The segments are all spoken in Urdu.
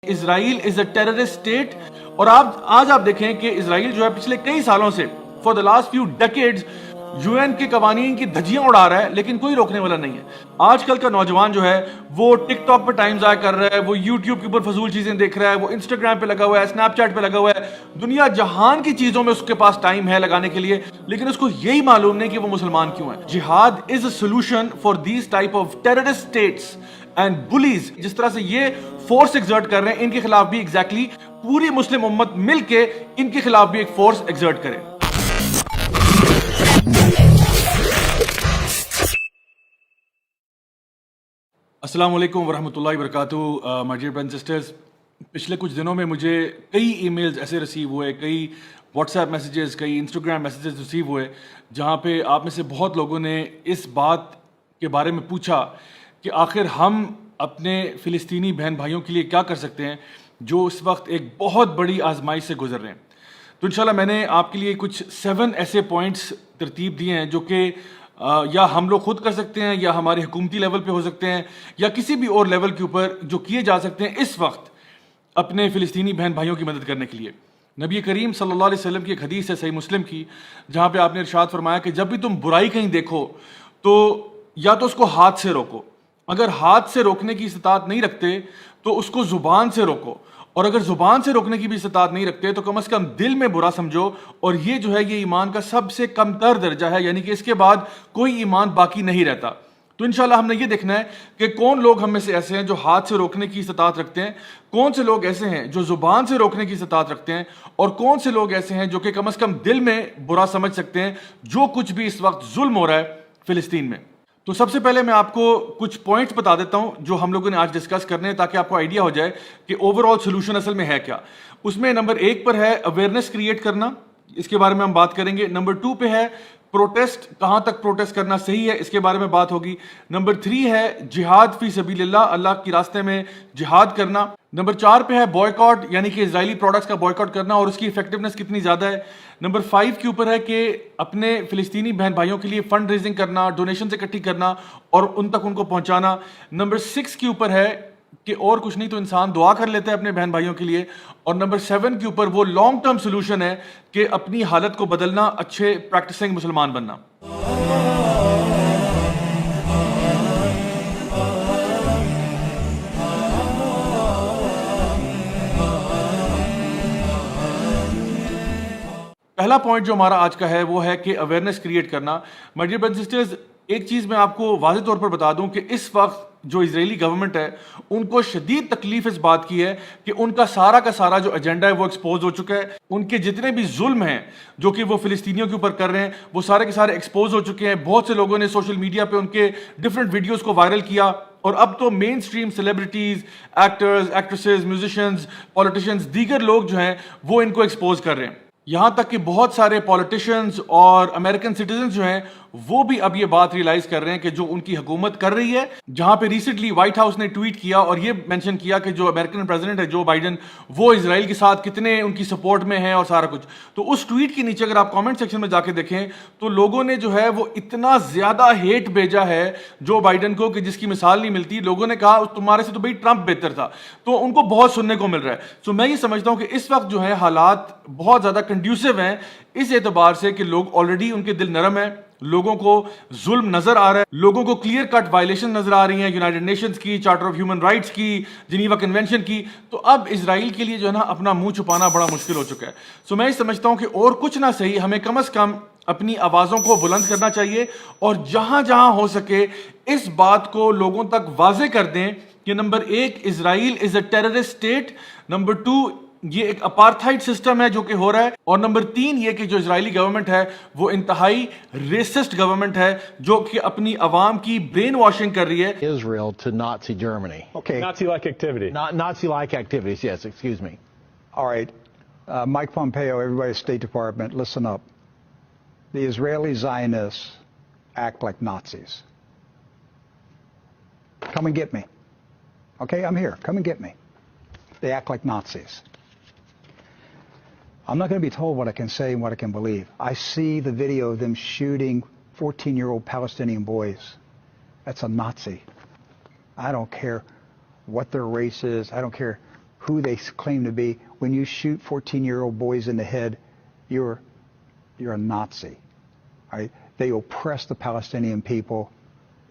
Israel is a terrorist state. اور آج آپ دیکھیں کہ اسرائیل جو ہے پچھلے کئی سالوں سے for the last few decades U N کے قوانین کی دھجیاں اڑا رہا ہے، لیکن کوئی روکنے والا نہیں ہے. آج کل کا نوجوان جو ہے وہ ٹک ٹاک پہ ٹائم ضائع کر رہا ہے، وہ یوٹیوب کے اوپر فضول چیزیں دیکھ رہا ہے، وہ انسٹاگرام پہ لگا ہوا ہے، اسنیپ چیٹ پہ لگا ہوا ہے، دنیا جہان کی چیزوں میں اس کے پاس ٹائم ہے لگانے کے لیے، لیکن اس کو یہی معلوم نہیں کہ وہ مسلمان کیوں ہے. جہاد is a solution for these type of terrorist states and blaze. جس طرح سے یہ فورس ایگزرٹ کر رہے ہیں، ان کے خلاف بھی ایگزیکٹلی پوری مسلم امت مل کے ان کے خلاف بھی ایک فورس ایگزرٹ کرے. السلام علیکم ورحمۃ اللہ وبرکاتہ. مائی ڈیئر برادرز اینڈ سسٹرز، پچھلے کچھ دنوں میں مجھے کئی ای میلز ایسے ریسیو ہوئے، کئی واٹس ایپ میسیجز، کئی انسٹاگرام میسیجز ریسیو ہوئے، جہاں پہ آپ میں سے بہت لوگوں نے اس بات کے بارے میں پوچھا کہ آخر ہم اپنے فلسطینی بہن بھائیوں کے لیے کیا کر سکتے ہیں جو اس وقت ایک بہت بڑی آزمائش سے گزر رہے ہیں. تو انشاءاللہ میں نے آپ کے لیے کچھ 7 ایسے پوائنٹس ترتیب دیے ہیں جو کہ یا ہم لوگ خود کر سکتے ہیں، یا ہمارے حکومتی لیول پہ ہو سکتے ہیں، یا کسی بھی اور لیول کے اوپر جو کیے جا سکتے ہیں اس وقت اپنے فلسطینی بہن بھائیوں کی مدد کرنے کے لیے. نبی کریم صلی اللہ علیہ وسلم کی ایک حدیث ہے صحیح مسلم کی، جہاں پہ آپ نے ارشاد فرمایا کہ جب بھی تم برائی کہیں دیکھو تو یا تو اس کو ہاتھ سے روکو، اگر ہاتھ سے روکنے کی استطاعت نہیں رکھتے تو اس کو زبان سے روکو، اور اگر زبان سے روکنے کی بھی استطاعت نہیں رکھتے تو کم از کم دل میں برا سمجھو. اور یہ جو ہے یہ ایمان کا سب سے کم تر درجہ ہے، یعنی کہ اس کے بعد کوئی ایمان باقی نہیں رہتا. تو انشاءاللہ ہم نے یہ دیکھنا ہے کہ کون لوگ ہم میں سے ایسے ہیں جو ہاتھ سے روکنے کی استطاعت رکھتے ہیں، کون سے لوگ ایسے ہیں جو زبان سے روکنے کی استطاعت رکھتے ہیں، اور کون سے لوگ ایسے ہیں جو کہ کم از کم دل میں برا سمجھ سکتے ہیں جو کچھ بھی اس وقت ظلم ہو رہا ہے فلسطین میں. تو سب سے پہلے میں آپ کو کچھ پوائنٹس بتا دیتا ہوں جو ہم لوگوں نے آج ڈسکس کرنے ہیں، تاکہ آپ کو آئیڈیا ہو جائے کہ اوور آل سولوشن اصل میں ہے کیا. اس میں نمبر 1 پر ہے اویئرنیس کریٹ کرنا، اس کے بارے میں ہم بات کریں گے. نمبر 2 پہ ہے پروٹیسٹ، کہاں تک پروٹیسٹ کرنا صحیح ہے، اس کے بارے میں بات ہوگی. نمبر 3 ہے جہاد فی سبیل اللہ، اللہ کے راستے میں جہاد کرنا. نمبر 4 پہ ہے بوائیکاٹ، یعنی کہ اسرائیلی پروڈکٹس کا بوائیکاٹ کرنا اور اس کی افیکٹونیس کتنی زیادہ ہے. نمبر 5 کے اوپر ہے کہ اپنے فلسطینی بہن بھائیوں کے لیے فنڈ ریزنگ کرنا، ڈونیشنز اکٹھی کرنا اور ان تک ان کو پہنچانا. نمبر 6 کے اوپر ہے کہ اور کچھ نہیں تو انسان دعا کر لیتا ہے اپنے بہن بھائیوں کے لیے. اور نمبر 7 کے اوپر وہ لانگ ٹرم سولوشن ہے کہ اپنی حالت کو بدلنا، اچھے پریکٹسنگ مسلمان بننا. پہلا پوائنٹ جو ہمارا آج کا ہے وہ ہے کہ اویئرنیس کریٹ کرنا. مائی ڈیئر برادرز اینڈ سسٹرز، ایک چیز میں آپ کو واضح طور پر بتا دوں کہ اس وقت جو اسرائیلی گورنمنٹ ہے ان کو شدید تکلیف اس بات کی ہے کہ ان کا سارا جو ایجنڈا ہے وہ ایکسپوز ہو چکا ہے. ان کے جتنے بھی ظلم ہیں جو کہ وہ فلسطینیوں کے اوپر کر رہے ہیں وہ سارے کے سارے ایکسپوز ہو چکے ہیں. بہت سے لوگوں نے سوشل میڈیا پہ ان کے ڈفرینٹ ویڈیوز کو وائرل کیا، اور اب تو mainstream celebrities, actors, actresses, musicians, politicians, دیگر لوگ جو ہیں وہ ان کو ایکسپوز کر رہے ہیں. یہاں تک کہ بہت سارے پولیٹیشنز اور امریکن سٹیزنز جو ہیں وہ بھی اب یہ بات ریئلائز کر رہے ہیں کہ جو ان کی حکومت کر رہی ہے، جہاں پہ ریسنٹلی وائٹ ہاؤس نے ٹویٹ کیا اور یہ مینشن کیا کہ جو امریکن پریزیڈنٹ ہے جو بائیڈن، وہ اسرائیل کے ساتھ کتنے ان کی سپورٹ میں ہیں اور سارا کچھ. تو اس ٹویٹ کے نیچے اگر آپ کامنٹ سیکشن میں جا کے دیکھیں تو لوگوں نے جو ہے وہ اتنا زیادہ ہیٹ بھیجا ہے جو بائیڈن کو کہ جس کی مثال نہیں ملتی. لوگوں نے کہا تمہارے سے تو بھائی ٹرمپ بہتر تھا. تو ان کو بہت سننے کو مل رہا ہے. سو میں یہ سمجھتا ہوں کہ اس وقت جو ہے حالات بہت زیادہ کنڈیوسو ہیں اس اعتبار سے کہ لوگ آلریڈی ان کے دل نرم ہیں، لوگوں کو ظلم نظر آ رہا ہے، لوگوں کو کلیئر کٹ وائلیشن نظر آ رہی ہیں یونائٹڈ نیشنز کی، چارٹر آف ہیومن رائٹس کی، جنیوا کنونشن کی. تو اب اسرائیل کے لیے جو ہے نا اپنا منہ چھپانا بڑا مشکل ہو چکا ہے. سو میں یہ سمجھتا ہوں کہ اور کچھ نہ صحیح، ہمیں کم از کم اپنی آوازوں کو بلند کرنا چاہیے اور جہاں جہاں ہو سکے اس بات کو لوگوں تک واضح کر دیں کہ number 1 Israel is a terrorist state, number 2 یہ ایک اپارتھائڈ سسٹم ہے جو کہ ہو رہا ہے، اور نمبر 3 یہ کہ جو اسرائیلی گورنمنٹ ہے وہ انتہائی ریسسٹ گورنمنٹ ہے جو کہ اپنی عوام کی برین واشنگ کر رہی ہے. Israel to Nazi Germany. Okay. Nazi-like activity. Not Nazi-like activities, yes, excuse me. All right. Mike Pompeo, everybody at State Department, listen up. The Israeli Zionists act like Nazis. Come and get me. Okay, I'm here. Come and get me. They act like Nazis. I'm not going to be told what I can say and what I can believe. I see the video of them shooting 14-year-old Palestinian boys. That's a Nazi. I don't care what their race is. I don't care who they claim to be. When you shoot 14-year-old boys in the head, you're a Nazi. Right? They oppress the Palestinian people.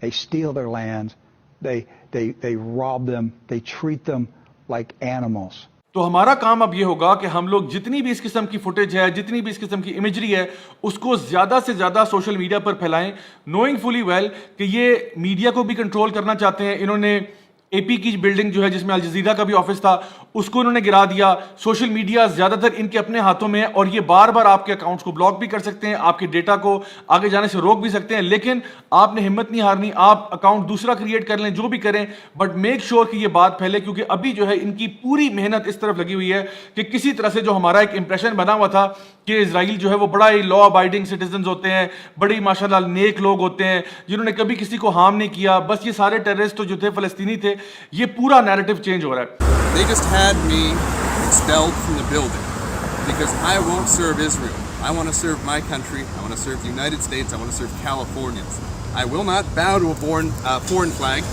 They steal their lands. They rob them. They treat them like animals. تو ہمارا کام اب یہ ہوگا کہ ہم لوگ جتنی بھی اس قسم کی فوٹیج ہے, جتنی بھی اس قسم کی امیجری ہے, اس کو زیادہ سے زیادہ سوشل میڈیا پر پھیلائیں, نوئنگ فلی ویل کہ یہ میڈیا کو بھی کنٹرول کرنا چاہتے ہیں. انہوں نے اے پی کی بلڈنگ جو ہے جس میں الجزیرہ کا بھی آفس تھا اس کو انہوں نے گرا دیا. سوشل میڈیا زیادہ تر ان کے اپنے ہاتھوں میں ہے اور یہ بار بار آپ کے اکاؤنٹس کو بلاک بھی کر سکتے ہیں, آپ کے ڈیٹا کو آگے جانے سے روک بھی سکتے ہیں. لیکن آپ نے ہمت نہیں ہارنی, آپ اکاؤنٹ دوسرا کریٹ کر لیں, جو بھی کریں, بٹ میک شیور کہ یہ بات پھیلے, کیونکہ ابھی جو ہے ان کی پوری محنت اس طرف لگی ہوئی ہے کہ کسی طرح سے جو ہمارا ایک امپریشن بنا ہوا تھا کہ اسرائیل جو ہے وہ بڑا ہی لا ابائڈنگ سٹیزنز ہوتے ہیں, بڑی ماشاءاللہ نیک لوگ ہوتے ہیں جنہوں نے کبھی کسی کو ہارم نہیں کیا, بس یہ سارے ٹیررسٹ جو تھے فلسطینی تھے, یہ پورا نیریٹو چینج ہو رہا ہے. They just had me expelled from the building because I won't serve Israel. I want to serve my country. I want to serve the United States. I want to serve Californians. I will not bow to a foreign flag.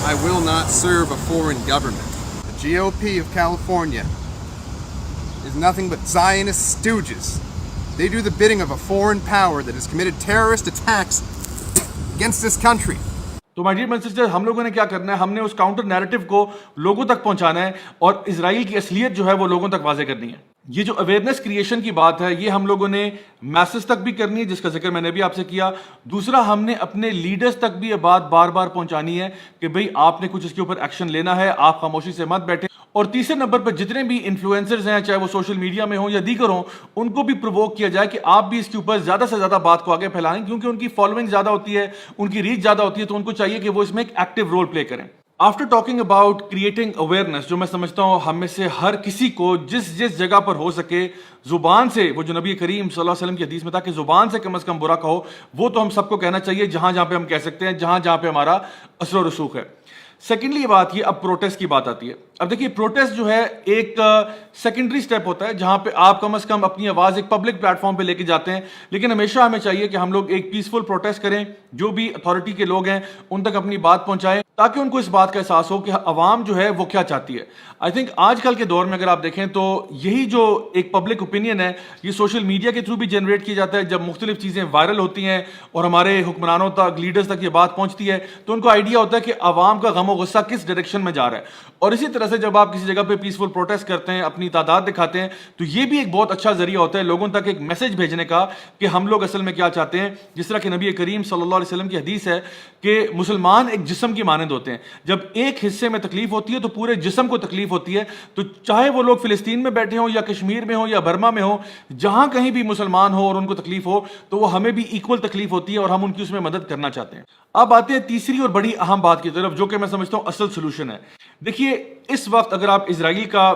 I will not serve a foreign government. The GOP of California is nothing but Zionist stooges. They do the bidding of a foreign power that has committed terrorist attacks against this country. تو مائی ڈیئر سسٹر, ہم لوگوں نے کیا کرنا ہے, ہم نے اس کاؤنٹر نیریٹو کو لوگوں تک پہنچانا ہے اور اسرائیل کی اصلیت جو ہے وہ لوگوں تک واضح کرنی ہے. یہ جو اویئرنیس کریشن کی بات ہے یہ ہم لوگوں نے میسز تک بھی کرنی ہے, جس کا ذکر میں نے بھی آپ سے کیا. دوسرا, ہم نے اپنے لیڈرز تک بھی یہ بات بار بار پہنچانی ہے کہ بھئی آپ نے کچھ اس کے اوپر ایکشن لینا ہے, آپ خاموشی سے مت بیٹھیں. اور تیسرے نمبر پر جتنے بھی انفلوئنسرز ہیں, چاہے وہ سوشل میڈیا میں ہوں یا دیگر ہوں, ان کو بھی پرووک کیا جائے کہ آپ بھی اس کے اوپر زیادہ سے زیادہ بات کو آگے پھیلائیں, کیونکہ ان کی فالوئنگ زیادہ ہوتی ہے, ان کی ریچ زیادہ ہوتی ہے, تو ان کو چاہیے کہ وہ اس میں ایک ایکٹیو رول پلے کریں. After talking about creating awareness, جو میں سمجھتا ہوں ہم میں سے ہر کسی کو جس جگہ پر ہو سکے زبان سے, وہ جو نبی کریم صلی اللہ علیہ وسلم کی حدیث میں تھا کہ زبان سے کم از کم برا کہو, وہ تو ہم سب کو کہنا چاہیے جہاں جہاں پہ ہم کہہ سکتے ہیں, جہاں جہاں پہ ہمارا اثر و رسوخ ہے. سیکنڈلی یہ بات, یہ اب پروٹیسٹ کی بات آتی ہے. اب دیکھیے پروٹیسٹ جو ہے ایک سیکنڈری سٹیپ ہوتا ہے جہاں پہ آپ کم از کم اپنی آواز ایک پبلک پلیٹ فارم پہ لے کے جاتے ہیں, لیکن ہمیشہ ہمیں چاہیے کہ ہم لوگ ایک پیسفل پروٹیسٹ کریں, جو بھی اتھارٹی کے لوگ ہیں ان تک اپنی بات پہنچائیں تاکہ ان کو اس بات کا احساس ہو کہ عوام جو ہے وہ کیا چاہتی ہے. آئی تھنک آج کل کے دور میں اگر آپ دیکھیں تو یہی جو ایک پبلک اوپینین ہے یہ سوشل میڈیا کے تھرو بھی جنریٹ کیا جاتا ہے. جب مختلف چیزیں وائرل ہوتی ہیں اور ہمارے حکمرانوں تک, لیڈرز تک یہ بات پہنچتی ہے تو ان کو آئیڈیا ہوتا ہے کہ عوام کا غم و غصہ کس ڈائریکشن میں جا رہا ہے. اور اسی طرح سے جب آپ کسی جگہ پہ پیسفل پروٹیسٹ کرتے ہیں, اپنی تعداد دکھاتے ہیں, تو یہ بھی ایک بہت اچھا ذریعہ ہوتا ہے لوگوں تک ایک میسج بھیجنے کا کہ ہم لوگ اصل میں کیا چاہتے ہیں. جس طرح کہ نبی کریم صلی اللہ علیہ وسلم کی حدیث ہے کہ مسلمان ایک جسم کی مانند ہوتے ہیں, جب ایک حصے میں تکلیف ہوتی ہے تو پورے جسم کو تکلیف ہوتی ہے. تو چاہے وہ لوگ فلسطین میں بیٹھے ہوں یا کشمیر میں ہوں یا برما میں ہوں, جہاں کہیں بھی مسلمان ہو اور ان کو تکلیف ہو تو وہ ہمیں بھی ایکول تکلیف ہوتی ہے اور ہم ان کی اس میں مدد کرنا چاہتے ہیں. اب آتے ہیں تیسری اور بڑی اہم بات کی طرف, جو کہ میں سمجھتا ہوں اصل سلوشن ہے. دیکھیے اس وقت اگر آپ اسرائیل کا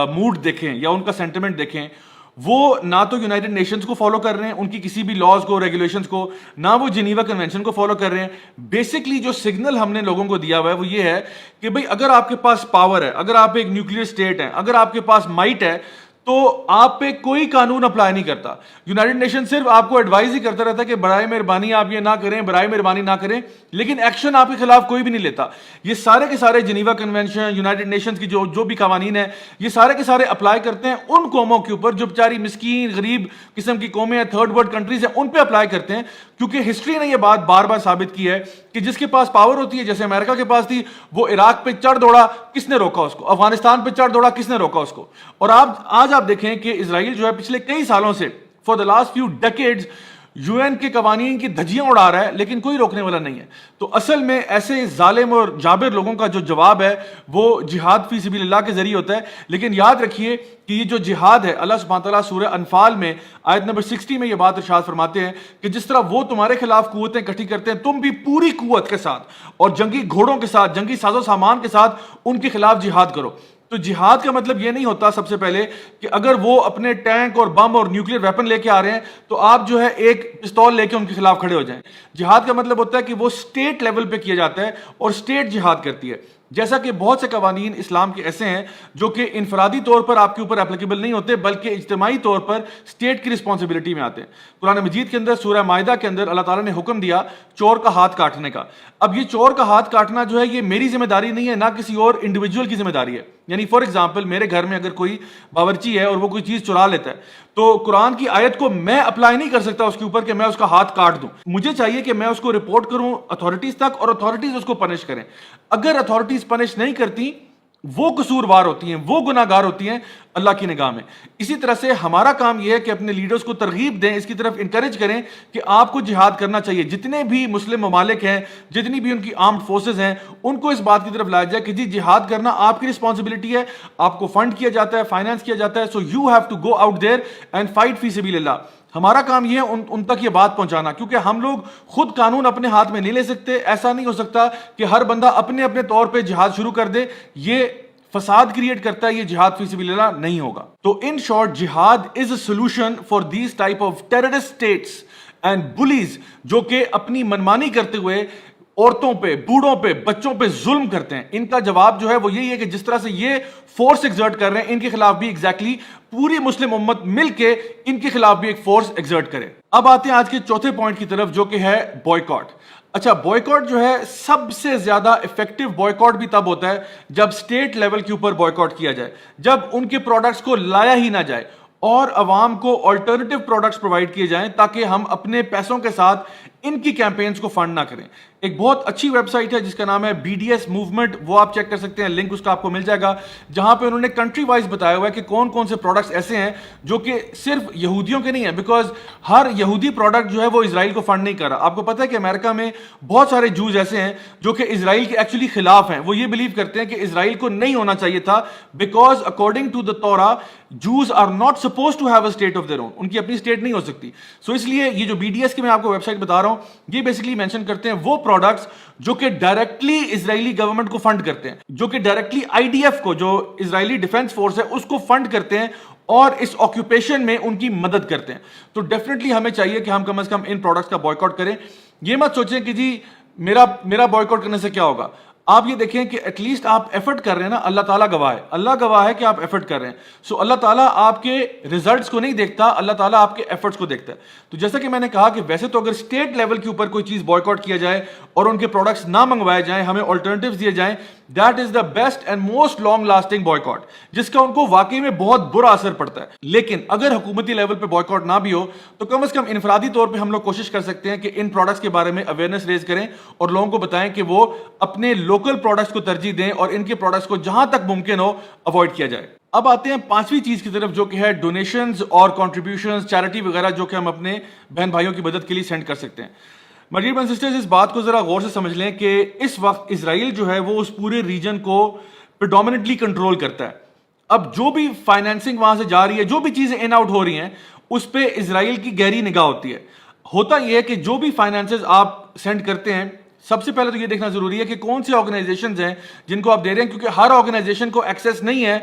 موڈ دیکھیں یا ان کا سینٹیمنٹ دیکھیں, وہ نہ تو یونائٹڈ نیشنز کو فالو کر رہے ہیں, ان کی کسی بھی لاز کو, ریگولیشنز کو, نہ وہ جنیوا کنونشن کو فالو کر رہے ہیں. بیسکلی جو سگنل ہم نے لوگوں کو دیا ہوا ہے وہ یہ ہے کہ بھئی اگر آپ کے پاس پاور ہے, اگر آپ ایک نیوکلیئر اسٹیٹ ہیں, اگر آپ کے پاس مائٹ ہے, تو آپ پہ کوئی قانون اپلائی نہیں کرتا. یونائٹڈ نیشن صرف آپ کو ایڈوائز ہی کرتا رہتا ہے کہ برائے مہربانی آپ یہ نہ کریں, برائے مہربانی نہ کریں, لیکن ایکشن آپ کے خلاف کوئی بھی نہیں لیتا. یہ سارے کے سارے جنیوا کنونشن, یونائٹڈ نیشنز کی جو بھی قوانین ہیں, یہ سارے کے سارے اپلائی کرتے ہیں ان قوموں کے اوپر جو بیچاری مسکین غریب قسم کی قومیں ہیں, تھرڈ ورلڈ کنٹریز ہیں, ان پہ اپلائی کرتے ہیں. کیونکہ ہسٹری نے یہ بات بار بار ثابت کی ہے کہ جس کے پاس پاور ہوتی ہے, جیسے امریکہ کے پاس تھی, وہ عراق پہ چڑھ دوڑا, کس نے روکا اس کو؟ افغانستان پہ چڑھ دوڑا, کس نے روکا اس کو؟ اور آج آپ دیکھیں کہ اسرائیل جو ہے پچھلے کئی سالوں سے for the last few decades U N کے قوانین کی دھجیاں اڑا رہا ہے, لیکن کوئی روکنے والا نہیں ہے. تو اصل میں ایسے ظالم اور جابر لوگوں کا جو جواب ہے وہ جہاد فی سبیل اللہ کے ذریعے ہوتا ہے. لیکن یاد رکھیے کہ یہ جو جہاد ہے, اللہ سبحانہ تعالیٰ سورہ انفال میں آیت نمبر 60 میں یہ بات ارشاد فرماتے ہیں کہ جس طرح وہ تمہارے خلاف قوتیں اکٹھی کرتے ہیں, تم بھی پوری قوت کے ساتھ اور جنگی گھوڑوں کے ساتھ, جنگی ساز و سامان کے ساتھ ان کے خلاف جہاد کرو. تو جہاد کا مطلب یہ نہیں ہوتا سب سے پہلے کہ اگر وہ اپنے ٹینک اور بم اور نیوکلیر ویپن لے کے آ رہے ہیں تو آپ جو ہے ایک پستول لے کے ان کے خلاف کھڑے ہو جائیں. جہاد کا مطلب ہوتا ہے کہ وہ اسٹیٹ لیول پہ کیا جاتا ہے اور اسٹیٹ جہاد کرتی ہے. جیسا کہ بہت سے قوانین اسلام کے ایسے ہیں جو کہ انفرادی طور پر آپ کے اوپر اپلیکیبل نہیں ہوتے بلکہ اجتماعی طور پر اسٹیٹ کی رسپانسبلٹی میں آتے ہیں. قرآن مجید کے اندر سورہ مائدہ کے اندر اللہ تعالیٰ نے حکم دیا چور کا ہاتھ کاٹنے کا. اب یہ چور کا ہاتھ کاٹنا جو ہے یہ میری ذمہ داری نہیں ہے, نہ کسی اور انڈیویجول کی ذمہ داری ہے. یعنی فار ایگزامپل میرے گھر میں اگر کوئی باورچی ہے اور وہ کوئی چیز چرا لیتا ہے تو قرآن کی آیت کو میں اپلائی نہیں کر سکتا اس کے اوپر کہ میں اس کا ہاتھ کاٹ دوں. مجھے چاہیے کہ میں اس کو رپورٹ کروں اتھارٹیز تک اور اتھارٹیز اس کو پنش کریں. اگر اتھارٹیز پنش نہیں کرتی وہ قصوروار ہوتی ہیں, وہ گناہ گار ہوتی ہیں اللہ کی نگاہ میں. اسی طرح سے ہمارا کام یہ ہے کہ اپنے لیڈرز کو ترغیب دیں, اس کی طرف انکریج کریں کہ آپ کو جہاد کرنا چاہیے. جتنے بھی مسلم ممالک ہیں, جتنی بھی ان کی آرمڈ فورسز ہیں, ان کو اس بات کی طرف لایا جائے کہ جی جہاد کرنا آپ کی رسپانسبلٹی ہے, آپ کو فنڈ کیا جاتا ہے, فائنانس کیا جاتا ہے, so you have to go out there and fight فی سبیل اللہ. ہمارا کام یہ ہے ان تک یہ بات پہنچانا, کیونکہ ہم لوگ خود قانون اپنے ہاتھ میں نہیں لے سکتے. ایسا نہیں ہو سکتا کہ ہر بندہ اپنے اپنے طور پہ جہاد شروع کر دے, یہ فساد کریٹ کرتا ہے, یہ جہاد فی سبیل اللہ نہیں ہوگا. تو ان شارٹ جہاد is a solution for these type of terrorist states and blaze جو کہ اپنی منمانی کرتے ہوئے عورتوں پہ, بوڑھوں پہ, بچوں پہ ظلم کرتے ہیں. ان کا جواب جو ہے وہ یہی ہے کہ جس طرح سے یہ فورس ایگزرٹ کر رہے ہیں ان کے خلاف بھی ایگزیکٹلی پوری مسلم امت مل کے ان کے خلاف بھی ایک فورس ایگزرٹ کرے. اب آتے ہیں آج کے چوتھے پوائنٹ کی طرف جو کہ ہے بوائیکاٹ. اچھا, بوائیکاٹ جو ہے سب سے زیادہ افیکٹو بوائیکاٹ بھی تب ہوتا ہے جب اسٹیٹ لیول کے اوپر بوائیکاٹ کیا جائے, جب ان کے پروڈکٹس کو لایا ہی نہ جائے اور عوام کو آلٹرنیٹیو پروڈکٹس پرووائڈ کیے جائیں تاکہ ہم اپنے پیسوں کے ساتھ ان کی کیمپینز کو فنڈ نہ کریں. ایک بہت اچھی ویب سائٹ ہے جس کا نام ہے BDS موومنٹ, وہ آپ چیک کر سکتے ہیں, لنک اس کا آپ کو مل جائے گا, جہاں پہ انہوں نے کنٹری وائز بتایا ہوا ہے کہ کون کون سے پروڈکٹس ایسے ہیں جو کہ صرف یہودیوں کے نہیں ہیں, بیکاز ہر یہودی پروڈکٹ جو ہے وہ اسرائیل کو فنڈ نہیں کر رہا. آپ کو پتہ ہے کہ امریکہ میں بہت سارے جوز ایسے ہیں جو کہ اسرائیل کے ایکچولی خلاف ہیں. وہ یہ بلیو کرتے ہیں کہ اسرائیل کو نہیں ہونا چاہیے تھا because according to the Torah Jews are not supposed to have a state of their own, ان کی اپنی اسٹیٹ نہیں ہو سکتی. سو اس لیے یہ جو BDS کی میں آپ کو ویب سائٹ بتا رہا ہوں یہ بیسکلی مینشن کرتے ہیں وہ پروڈکٹس جو کہ ڈائریکٹلی اسرائیلی گورنمنٹ کو فنڈ کرتے ہیں, جو کہ ڈائریکٹلی IDF کو, جو اسرائیلی ڈیفنس فورس ہے, اس کو فنڈ کرتے ہیں اور اس آکوپیشن میں ان کی مدد کرتے ہیں. تو ڈیفینیٹلی ہمیں چاہیے کہ ہم کم از کم ان پروڈکٹس کا بوائیکاٹ کریں. یہ مت سوچیں کہ جی میرا بوائیکاٹ کرنے سے کیا ہوگا. آپ یہ دیکھیں کہ ایٹ لیسٹ آپ ایفرٹ کر رہے ہیں نا, اللہ تعالیٰ گواہ ہے, اللہ گواہ ہے کہ آپ ایفرٹ کر رہے ہیں. سو اللہ تعالیٰ آپ کے ریزلٹس کو نہیں دیکھتا, اللہ تعالیٰ آپ کے ایفرٹس کو دیکھتا ہے. تو جیسا کہ میں نے کہا کہ ویسے تو اگر اسٹیٹ لیول کے اوپر کوئی چیز بوائیکاٹ کیا جائے اور ان کے پروڈکٹس نہ منگوائے جائیں, ہمیں آلٹرنیٹیوز دیے جائیں, that is the best and most long lasting boycott جس کا ان کو واقعی میں بہت برا اثر پڑتا ہے. لیکن اگر حکومتی لیول پہ بوائیکاٹ نہ بھی ہو تو کم از کم انفرادی طور پہ ہم لوگ کوشش کر سکتے ہیں کہ ان پروڈکٹس کے بارے میں اویئرنیس ریز کریں اور لوگوں کو بتائیں کہ وہ اپنے لوکل پروڈکٹس کو ترجیح دیں اور ان کے پروڈکٹس کو جہاں تک ممکن ہو اوائڈ کیا جائے. اب آتے ہیں پانچویں چیز کی طرف جو کہ ہے ڈونیشنز اور کنٹریبیوشنز, چیریٹی وغیرہ جو کہ ہم اپنے بہن بھائیوں کی مدد کے لیے سینڈ کر سکتے ہیں. My dear brothers and sisters, اس بات کو ذرا غور سے سمجھ لیں کہ اس وقت اسرائیل جو ہے وہ اس پورے ریجن کو پریڈومیننٹلی کنٹرول کرتا ہے. اب جو بھی فائنینسنگ وہاں سے جا رہی ہے, جو بھی چیزیں ان آؤٹ ہو رہی ہیں, اس پہ اسرائیل کی گہری نگاہ ہوتی ہے. ہوتا یہ ہے کہ جو بھی فائنینسز آپ سینڈ کرتے ہیں, سب سے پہلے تو یہ دیکھنا ضروری ہے کہ کون سے آرگنائزیشنز ہیں جن کو آپ دے رہے ہیں, کیونکہ ہر آرگنائزیشن کو ایکسیس نہیں ہے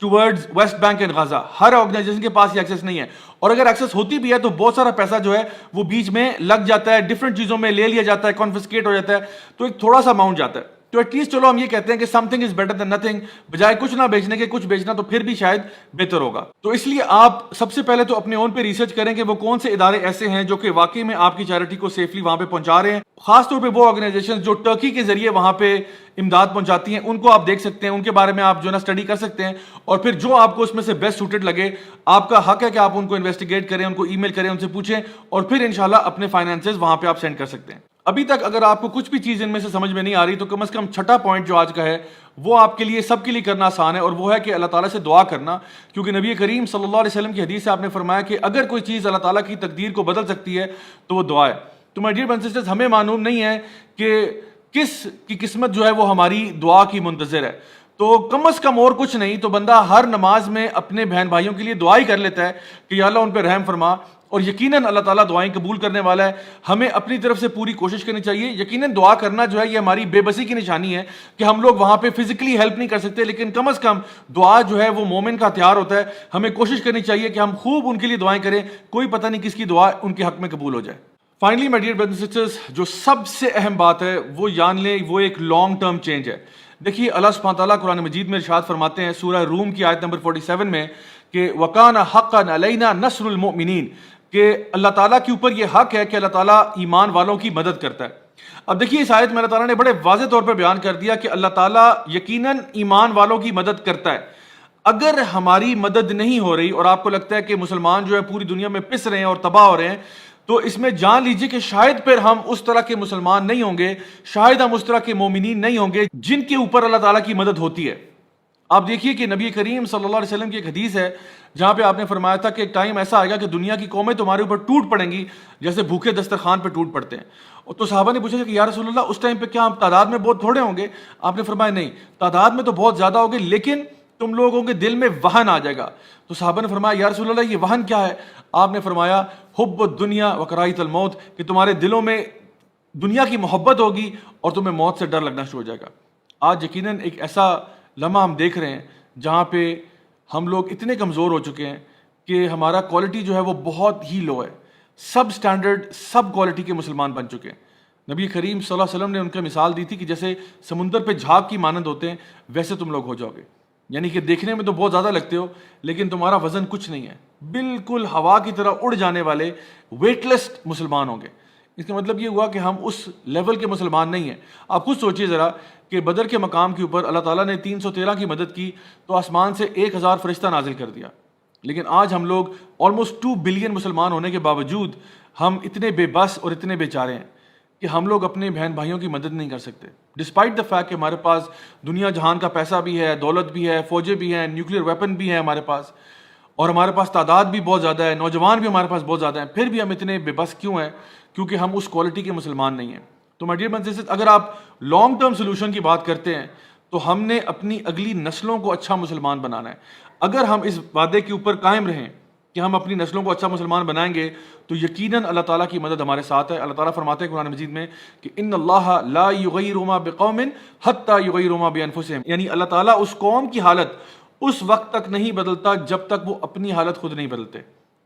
towards West Bank and Gaza. ہر آرگنائزیشن کے پاس یہ ایکسیس نہیں ہے, اور اگر ایکسیس ہوتی بھی ہے تو بہت سارا پیسہ جو ہے وہ بیچ میں لگ جاتا ہے, ڈفرینٹ چیزوں میں لے لیا جاتا ہے, کانفسکیٹ ہو جاتا ہے, تو ایک تھوڑا سا اماؤنٹ جاتا ہے. تو ایٹ لیسٹ چلو ہم یہ کہتے ہیں کہ some thing is better than nothing, بجائے کچھ نہ بیچنے کے کچھ بیچنا تو پھر بھی شاید بہتر ہوگا. تو اس لیے آپ سب سے پہلے تو اپنے اون پہ ریسرچ کریں کہ وہ کون سے ادارے ایسے ہیں جو کہ واقعی میں آپ کی چیریٹی کو سیفلی وہاں پہ پہنچا رہے ہیں. خاص طور پہ وہ آرگنائزیشن جو ٹرکی کے ذریعے وہاں پہ امداد پہنچاتی ہیں, ان کو آپ دیکھ سکتے ہیں, ان کے بارے میں آپ جو ہے نا اسٹڈی کر سکتے ہیں, اور پھر جو آپ کو اس میں سے بیسٹ سوٹڈ لگے, آپ کا حق ہے کہ آپ ان کو انویسٹیگیٹ کریں, ان کو ای میل کریں, ان سے پوچھیں, اور پھر انشاءاللہ اپنے فائنینسز وہاں پہ آپ سینڈ کر سکتے ہیں. ابھی تک اگر آپ کو کچھ بھی چیز ان میں سے سمجھ میں نہیں آ رہی تو کم از کم چھٹا پوائنٹ جو آج کا ہے وہ آپ کے لیے سب کے لیے کرنا آسان ہے, اور وہ ہے کہ اللہ تعالیٰ سے دعا کرنا, کیونکہ نبی کریم صلی اللہ علیہ وسلم کی حدیث سے آپ نے فرمایا کہ اگر کوئی چیز اللہ تعالیٰ کی تقدیر کو بدل سکتی ہے تو وہ دعا ہے. تو مائی ڈیئر برادرز اینڈ سسٹرز, ہمیں معلوم نہیں ہے کہ کس کی قسمت جو ہے وہ ہماری دعا کی منتظر ہے, تو کم از کم اور کچھ نہیں تو بندہ ہر نماز میں اپنے بہن بھائیوں کے لیے دعا ہی کر لیتا ہے کہ یا اللہ ان پہ رحم فرما, اور یقیناً اللہ تعالیٰ دعائیں قبول کرنے والا ہے. ہمیں اپنی طرف سے پوری کوشش کرنی چاہیے. یقیناً دعا کرنا جو ہے یہ ہماری بے بسی کی نشانی ہے کہ ہم لوگ وہاں پہ فزیکلی ہیلپ نہیں کر سکتے, لیکن کم از کم دعا جو ہے وہ مومن کا ہتھیار ہوتا ہے. ہمیں کوشش کرنی چاہیے کہ ہم خوب ان کے لیے دعائیں کریں, کوئی پتہ نہیں کس کی دعا ان کے حق میں قبول ہو جائے. Finally my dear brothers and sisters, جو سب سے اہم بات ہے وہ جان لیں, وہ ایک لانگ ٹرم چینج ہے. دیکھیے اللہ سبحانہ تعالیٰ قرآن مجید میں ارشاد فرماتے ہیں سورہ روم کی آیت نمبر 47 میں کہ وَكَانَ حَقًّا عَلَيْنَا نَصْرُ الْمُؤْمِنِينَ، کہ اللہ تعالیٰ کے اوپر یہ حق ہے کہ اللہ تعالیٰ ایمان والوں کی مدد کرتا ہے۔ اب دیکھیے اس آیت میں اللہ تعالیٰ نے بڑے واضح طور پہ بیان کر دیا کہ اللہ تعالیٰ یقیناً ایمان والوں کی مدد کرتا ہے۔ اگر ہماری مدد نہیں ہو رہی اور آپ کو لگتا ہے کہ مسلمان جو ہے پوری دنیا میں پس رہے ہیں اور تباہ ہو رہے ہیں، تو اس میں جان لیجئے کہ شاید پھر ہم اس طرح کے مسلمان نہیں ہوں گے، شاید ہم اس طرح کے مومنین نہیں ہوں گے جن کے اوپر اللہ تعالیٰ کی مدد ہوتی ہے۔ آپ دیکھیے کہ نبی کریم صلی اللہ علیہ وسلم کی ایک حدیث ہے جہاں پہ آپ نے فرمایا تھا کہ ایک ٹائم ایسا آئے گا کہ دنیا کی قومیں تمہارے اوپر ٹوٹ پڑیں گی جیسے بھوکے دسترخوان پہ ٹوٹ پڑتے ہیں۔ تو صحابہ نے پوچھا کہ یا رسول اللہ اس ٹائم پہ کیا ہم تعداد میں بہت تھوڑے ہوں گے؟ آپ نے فرمایا نہیں، تعداد میں تو بہت زیادہ ہوگے لیکن تم لوگوں کے دل میں وہن آ جائے گا۔ تو صحابہ نے فرمایا یا رسول اللہ یہ وہن کیا ہے؟ آپ نے فرمایا حب الدنیا وکراہیت الموت، کہ تمہارے دلوں میں دنیا کی محبت ہوگی اور تمہیں موت سے ڈر لگنا شروع ہو جائے گا۔ آج یقیناً ایک ایسا لمحہ ہم دیکھ رہے ہیں جہاں پہ ہم لوگ اتنے کمزور ہو چکے ہیں کہ ہمارا کوالٹی جو ہے وہ بہت ہی لو ہے، سب سٹینڈرڈ سب کوالٹی کے مسلمان بن چکے ہیں۔ نبی کریم صلی اللہ علیہ وسلم نے ان کا مثال دی تھی کہ جیسے سمندر پہ جھاگ کی مانند ہوتے ہیں ویسے تم لوگ ہو جاؤ گے، یعنی کہ دیکھنے میں تو بہت زیادہ لگتے ہو لیکن تمہارا وزن کچھ نہیں ہے، بالکل ہوا کی طرح اڑ جانے والے ویٹ لیس مسلمان ہوں گے۔ اس کا مطلب یہ ہوا کہ ہم اس لیول کے مسلمان نہیں ہیں۔ آپ خود سوچئے ذرا کہ بدر کے مقام کے اوپر اللہ تعالیٰ نے 313 کی مدد کی تو آسمان سے 1000 فرشتہ نازل کر دیا، لیکن آج ہم لوگ آلموسٹ 2 بلین مسلمان ہونے کے باوجود ہم اتنے بے بس اور اتنے بیچارے ہیں کہ ہم لوگ اپنے بہن بھائیوں کی مدد نہیں کر سکتے، ڈسپائٹ دا فیکٹ کہ ہمارے پاس دنیا جہان کا پیسہ بھی ہے، دولت بھی ہے، فوجیں بھی ہیں، نیوکلیر ویپن بھی ہیں ہمارے پاس، اور ہمارے پاس تعداد بھی بہت زیادہ ہے، نوجوان بھی ہمارے پاس بہت زیادہ ہیں، پھر بھی ہم اتنے بے بس کیوں ہیں؟ کیونکہ ہم اس کوالٹی کے مسلمان نہیں ہیں۔ تو مائی ڈیئر برادرز، اگر آپ لانگ ٹرم سولوشن کی بات کرتے ہیں تو ہم نے اپنی اگلی نسلوں کو اچھا مسلمان بنانا ہے۔ اگر ہم اس وعدے کے اوپر قائم رہیں کہ ہم اپنی نسلوں کو اچھا مسلمان بنائیں گے تو یقیناً اللہ تعالیٰ کی مدد ہمارے ساتھ ہے۔ اللہ تعالیٰ فرماتے ہیں قرآن مجید میں کہ ان اللہ لا یغیر ما بقوم حتی یغیر ما بانفسہم، یعنی اللہ تعالیٰ اس قوم کی حالت اس وقت تک نہیں بدلتا جب تک وہ اپنی حالت خود نہیں بدلتے،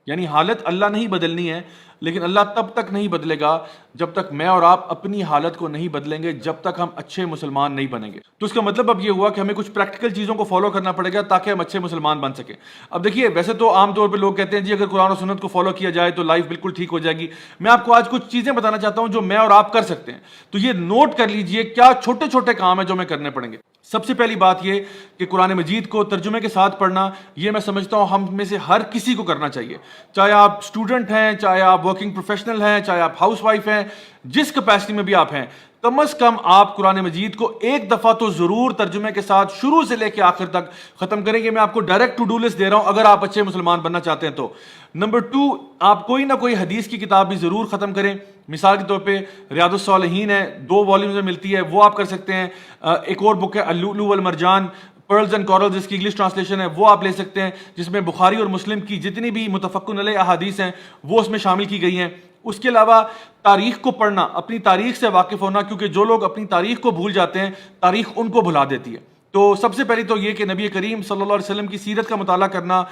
یعنی حالت اللہ نہیں بدلنی ہے لیکن اللہ تب تک نہیں بدلے گا جب تک میں اور آپ اپنی حالت کو نہیں بدلیں گے، جب تک ہم اچھے مسلمان نہیں بنیں گے۔ تو اس کا مطلب اب یہ ہوا کہ ہمیں کچھ پریکٹیکل چیزوں کو فالو کرنا پڑے گا تاکہ ہم اچھے مسلمان بن سکیں۔ اب دیکھیے ویسے تو عام طور پہ لوگ کہتے ہیں جی اگر قرآن و سنت کو فالو کیا جائے تو لائف بالکل ٹھیک ہو جائے گی۔ میں آپ کو آج کچھ چیزیں بتانا چاہتا ہوں جو میں اور آپ کر سکتے ہیں، تو یہ نوٹ کر لیجئے کیا چھوٹے چھوٹے کام ہیں جو ہمیں کرنے پڑیں گے۔ سب سے پہلی بات یہ کہ قرآن مجید کو ترجمے کے ساتھ پڑھنا، یہ میں سمجھتا ہوں ہم میں سے ہر کسی کو کرنا چاہیے، چاہے آپ اسٹوڈنٹ ہیں، چاہے آپ ورکنگ پروفیشنل ہیں، چاہے آپ ہاؤس وائف ہیں، جس کیپیسٹی میں بھی آپ ہیں، کم از کم آپ قرآن مجید کو ایک دفعہ تو ضرور ترجمے کے ساتھ شروع سے لے کے آخر تک ختم کریں گے۔ میں آپ کو ڈائریکٹ ٹو ڈو لسٹ دے رہا ہوں اگر آپ اچھے مسلمان بننا چاہتے ہیں تو۔ نمبر 2، آپ کوئی نہ کوئی حدیث کی کتاب بھی ضرور ختم کریں۔ مثال کے طور پہ ریاض الصالحین ہے، 2 والیومز میں ملتی ہے، وہ آپ کر سکتے ہیں۔ ایک اور بک ہے اللؤلؤ والمرجان، پرلز اینڈ کورلز، اس کی انگلش ٹرانسلیشن ہے، وہ آپ لے سکتے ہیں، جس میں بخاری اور مسلم کی جتنی بھی متفقن علیہ احادیث ہیں وہ اس میں شامل کی گئی ہیں۔ اس کے علاوہ تاریخ کو پڑھنا، اپنی تاریخ سے واقف ہونا، کیونکہ جو لوگ اپنی تاریخ کو بھول جاتے ہیں تاریخ ان کو بھلا دیتی ہے۔ تو سب سے پہلی تو یہ کہ نبی کریم صلی اللہ علیہ وسلم کی سیرت کا مطالعہ کرنا،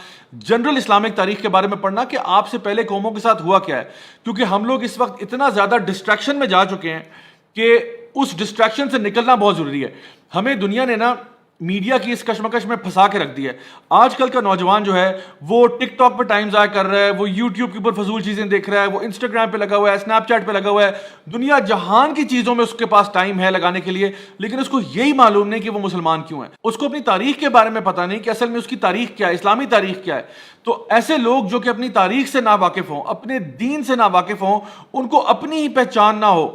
جنرل اسلامک تاریخ کے بارے میں پڑھنا کہ آپ سے پہلے قوموں کے ساتھ ہوا کیا ہے، کیونکہ ہم لوگ اس وقت اتنا زیادہ ڈسٹریکشن میں جا چکے ہیں کہ اس ڈسٹریکشن سے نکلنا بہت ضروری ہے۔ ہمیں دنیا نے نا میڈیا کی اس کشمکش میں پھنسا کے رکھ دی ہے۔ آج کل کا نوجوان جو ہے وہ ٹک ٹاک پہ ٹائم ضائع کر رہا ہے، وہ یوٹیوب کے اوپر فضول چیزیں دیکھ رہا ہے، وہ انسٹاگرام پہ لگا ہوا ہے، اسنیپ چیٹ پہ لگا ہوا ہے، دنیا جہان کی چیزوں میں اس کے پاس ٹائم ہے لگانے کے لیے، لیکن اس کو یہی معلوم نہیں کہ وہ مسلمان کیوں ہے۔ اس کو اپنی تاریخ کے بارے میں پتہ نہیں کہ اصل میں اس کی تاریخ کیا ہے، اسلامی تاریخ کیا ہے۔ تو ایسے لوگ جو کہ اپنی تاریخ سے نا واقف ہوں، اپنے دین سے نا واقف ہوں، ان کو اپنی ہی پہچان نہ ہو،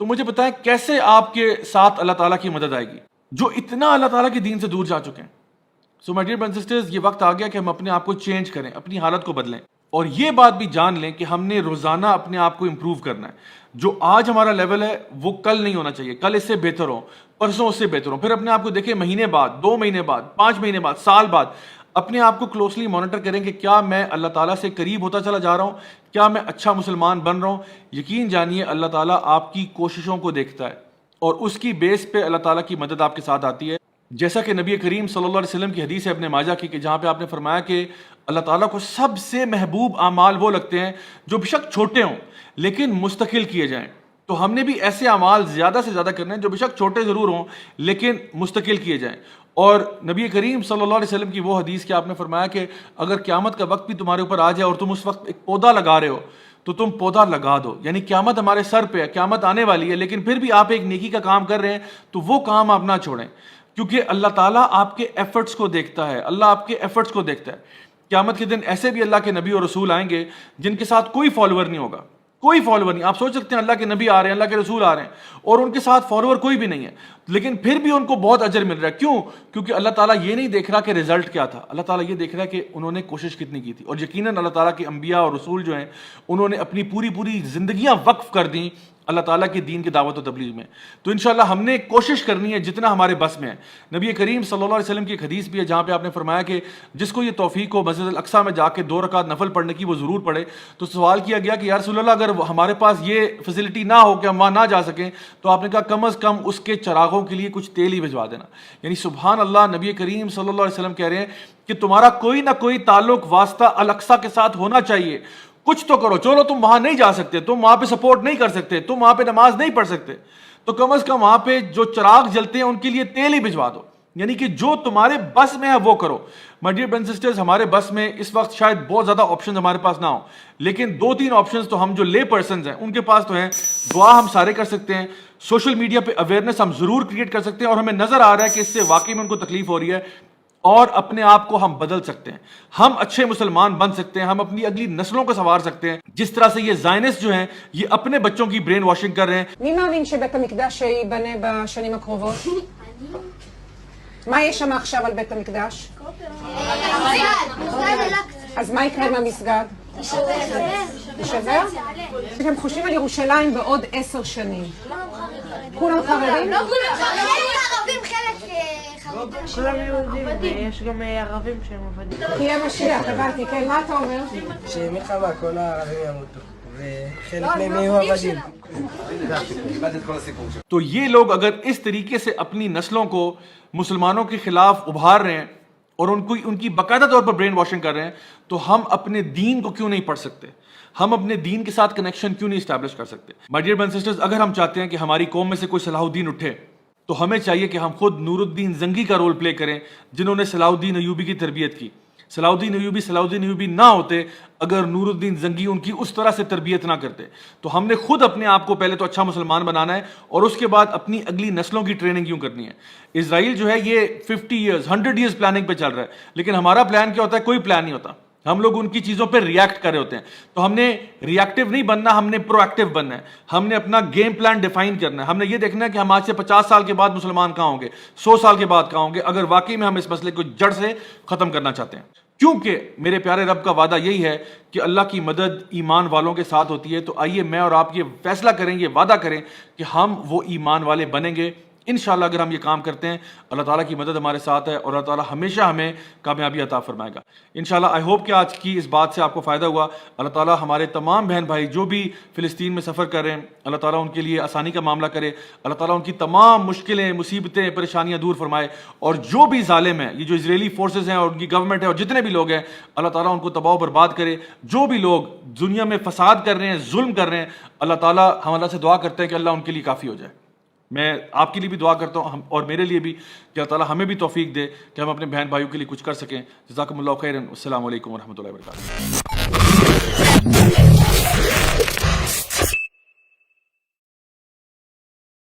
تو مجھے بتائیں کیسے آپ کے ساتھ اللہ تعالیٰ کی مدد آئے گی جو اتنا اللہ تعالیٰ کے دین سے دور جا چکے ہیں۔ So my dear brothers and sisters, یہ وقت آ گیا کہ ہم اپنے آپ کو چینج کریں، اپنی حالت کو بدلیں، اور یہ بات بھی جان لیں کہ ہم نے روزانہ اپنے آپ کو امپروو کرنا ہے۔ جو آج ہمارا لیول ہے وہ کل نہیں ہونا چاہیے، کل اس سے بہتر ہو، پرسوں اس سے بہتر ہو۔ پھر اپنے آپ کو دیکھیں مہینے بعد، 2 مہینے بعد، 5 مہینے بعد، سال بعد، اپنے آپ کو کلوزلی مانیٹر کریں کہ کیا میں اللہ تعالیٰ سے قریب ہوتا چلا جا رہا ہوں، کیا میں اچھا مسلمان بن رہا ہوں۔ یقین جانیے اللہ تعالیٰ آپ کی کوششوں کو دیکھتا ہے اور اس کی بیس پہ اللہ تعالیٰ کی مدد آپ کے ساتھ آتی ہے۔ جیسا کہ نبی کریم صلی اللہ علیہ وسلم کی حدیث ہے ابن ماجہ کی، کہ جہاں پہ آپ نے فرمایا کہ اللہ تعالیٰ کو سب سے محبوب اعمال وہ لگتے ہیں جو بے شک چھوٹے ہوں لیکن مستقل کیے جائیں۔ تو ہم نے بھی ایسے اعمال زیادہ سے زیادہ کرنے ہیں جو بے شک چھوٹے ضرور ہوں لیکن مستقل کیے جائیں. اور نبی کریم صلی اللہ علیہ وسلم کی وہ حدیث کہ آپ نے فرمایا کہ اگر قیامت کا وقت بھی تمہارے اوپر آ جائے اور تم اس وقت ایک پودا لگا رہے ہو تو تم پودا لگا دو. یعنی قیامت ہمارے سر پہ ہے, قیامت آنے والی ہے, لیکن پھر بھی آپ ایک نیکی کا کام کر رہے ہیں تو وہ کام آپ نہ چھوڑیں, کیونکہ اللہ تعالیٰ آپ کے ایفرٹس کو دیکھتا ہے. اللہ آپ کے ایفرٹس کو دیکھتا ہے. قیامت کے دن ایسے بھی اللہ کے نبی اور رسول آئیں گے جن کے ساتھ کوئی فالوور نہیں ہوگا, کوئی فالوور نہیں. آپ سوچ سکتے ہیں اللہ کے نبی آ رہے ہیں, اللہ کے رسول آ رہے ہیں اور ان کے ساتھ فالوور کوئی بھی نہیں ہے, لیکن پھر بھی ان کو بہت اجر مل رہا ہے. کیوں؟ کیونکہ اللہ تعالیٰ یہ نہیں دیکھ رہا کہ رزلٹ کیا تھا, اللہ تعالیٰ یہ دیکھ رہا ہے کہ انہوں نے کوشش کتنی کی تھی. اور یقیناً اللہ تعالیٰ کے انبیاء اور رسول جو ہیں انہوں نے اپنی پوری زندگیاں وقف کر دیں اللہ تعالیٰ کے دین کی دعوت و تبلیغ میں. تو انشاءاللہ ہم نے کوشش کرنی ہے جتنا ہمارے بس میں ہے. نبی کریم صلی اللہ علیہ وسلم کی ایک حدیث بھی ہے جہاں پہ آپ نے فرمایا کہ جس کو یہ توفیق ہو مسجد الاقصیٰ میں جا کے 2 رکعت نفل پڑھنے کی وہ ضرور پڑھے. تو سوال کیا گیا کہ یا رسول اللہ اگر ہمارے پاس یہ فیسلٹی نہ ہو کہ ہم وہاں نہ جا سکیں تو آپ نے کہا کم از کم اس کے چراغوں کے لیے کچھ تیل ہی بھجوا دینا. یعنی سبحان اللہ, نبی کریم صلی اللہ علیہ وسلم کہہ رہے ہیں کہ تمہارا کوئی نہ کوئی تعلق واسطہ الاقصیٰ کے ساتھ ہونا چاہیے. کچھ تو کرو. چلو تم وہاں نہیں جا سکتے, تم وہاں پہ سپورٹ نہیں کر سکتے, تم وہاں پہ نماز نہیں پڑھ سکتے, تو کم از کم وہاں پہ جو چراغ جلتے ہیں ان کے لیے تیل ہی بھجوا دو. یعنی کہ جو تمہارے بس میں ہے وہ کرو. مائی ڈیئر برادرز اینڈ سسٹرز, ہمارے بس میں اس وقت شاید بہت زیادہ آپشنز ہمارے پاس نہ ہوں, لیکن 2-3 آپشنز تو ہم جو لے پرسنز ہیں ان کے پاس تو ہیں. دعا ہم سارے کر سکتے ہیں, سوشل میڈیا پہ اویئرنیس ہم ضرور کریٹ کر سکتے ہیں, اور ہمیں نظر آ رہا ہے کہ اس سے واقعی میں ان کو تکلیف ہو رہی ہے, اور اپنے آپ کو ہم بدل سکتے ہیں. ہم اچھے مسلمان بن سکتے ہیں, ہم اپنی اگلی نسلوں کو سنوار سکتے ہیں. جس طرح سے یہ زائنسٹ جو ہیں یہ اپنے بچوں کی برین واشنگ کر رہے ہیں. מי מאמין שבית המקדש ייבנה בשנים הקרובות? מה יש שם עכשיו על בית המקדש? אז מה יקרה עם המסגד? יישבר? אתם חושבים על ירושלים בעוד 10 שנים. כולם חרדים? כולם יהודים, ויש גם ערבים שהם עבדים. תהיה משיח, הבנתי, כן, מה אתה אומר? שמלחמה כל הערבים ימותו, וחלק מהם יהיו עבדים. تو یہ لوگ اگر اس طریقے سے اپنی نسلوں کو مسلمانوں کے خلاف ابھار رہے ہیں اور ان کی باقاعدہ طور پر برین واشنگ کر رہے ہیں, تو ہم اپنے دین کو کیوں نہیں پڑھ سکتے؟ ہم اپنے دین کے ساتھ کنیکشن کیوں نہیں اسٹیبلش کر سکتے؟ مائی ڈیئر برادرز اینڈ سسٹرز, اگر ہم چاہتے ہیں کہ ہماری قوم میں سے کوئی صلاح الدین اٹھے تو ہمیں چاہیے کہ ہم خود نور الدین زنگی کا رول پلے کریں, جنہوں نے صلاح الدین ایوبی کی تربیت کی. صلاح الدین ایوبی نہ ہوتے اگر نور الدین زنگی ان کی اس طرح سے تربیت نہ کرتے. تو ہم نے خود اپنے آپ کو پہلے تو اچھا مسلمان بنانا ہے, اور اس کے بعد اپنی اگلی نسلوں کی ٹریننگ کیوں کرنی ہے. اسرائیل جو ہے یہ 50 ایئرز 100 ایئرز پلاننگ پہ چل رہا ہے, لیکن ہمارا پلان کیا ہوتا ہے؟ کوئی پلان نہیں ہوتا. ہم لوگ ان کی چیزوں پہ ریئیکٹ کر رہے ہوتے ہیں. تو ہم نے ریئیکٹیو نہیں بننا, ہم نے پرو ایکٹیو بننا ہے. ہم نے اپنا گیم پلان ڈیفائن کرنا ہے. ہم نے یہ دیکھنا ہے کہ ہم آج سے 50 سال کے بعد مسلمان کہاں ہوں گے, 100 سال کے بعد کہاں ہوں گے, اگر واقعی میں ہم اس مسئلے کو جڑ سے ختم کرنا چاہتے ہیں. کیونکہ میرے پیارے رب کا وعدہ یہی ہے کہ اللہ کی مدد ایمان والوں کے ساتھ ہوتی ہے. تو آئیے میں اور آپ یہ فیصلہ کریں, یہ وعدہ کریں کہ ہم وہ ایمان والے بنیں گے. انشاءاللہ اگر ہم یہ کام کرتے ہیں اللہ تعالیٰ کی مدد ہمارے ساتھ ہے, اور اللہ تعالیٰ ہمیشہ ہمیں کامیابی عطا فرمائے گا انشاءاللہ. آئی ہوپ کہ آج کی اس بات سے آپ کو فائدہ ہوا. اللہ تعالیٰ ہمارے تمام بہن بھائی جو بھی فلسطین میں سفر کر رہے ہیں, اللہ تعالیٰ ان کے لیے آسانی کا معاملہ کرے. اللہ تعالیٰ ان کی تمام مشکلیں, مصیبتیں, پریشانیاں دور فرمائے. اور جو بھی ظالم ہیں, یہ جو اسرائیلی فورسز ہیں اور ان کی گورنمنٹ ہے اور جتنے بھی لوگ ہیں, اللہ تعالیٰ ان کو تباہ و برباد کرے. جو بھی لوگ دنیا میں فساد کر رہے ہیں, ظلم کر رہے ہیں, اللہ تعالیٰ ہم اللہ سے دعا کرتے ہیں کہ اللہ ان کے لیے کافی ہو جائے. میں آپ کے لیے بھی دعا کرتا ہوں اور میرے لیے بھی کہ اللہ تعالیٰ ہمیں بھی توفیق دے کہ ہم اپنے بہن بھائیوں کے لیے کچھ کر سکیں. جزاکم اللہ خیرا. السلام علیکم ورحمۃ اللہ وبرکاتہ.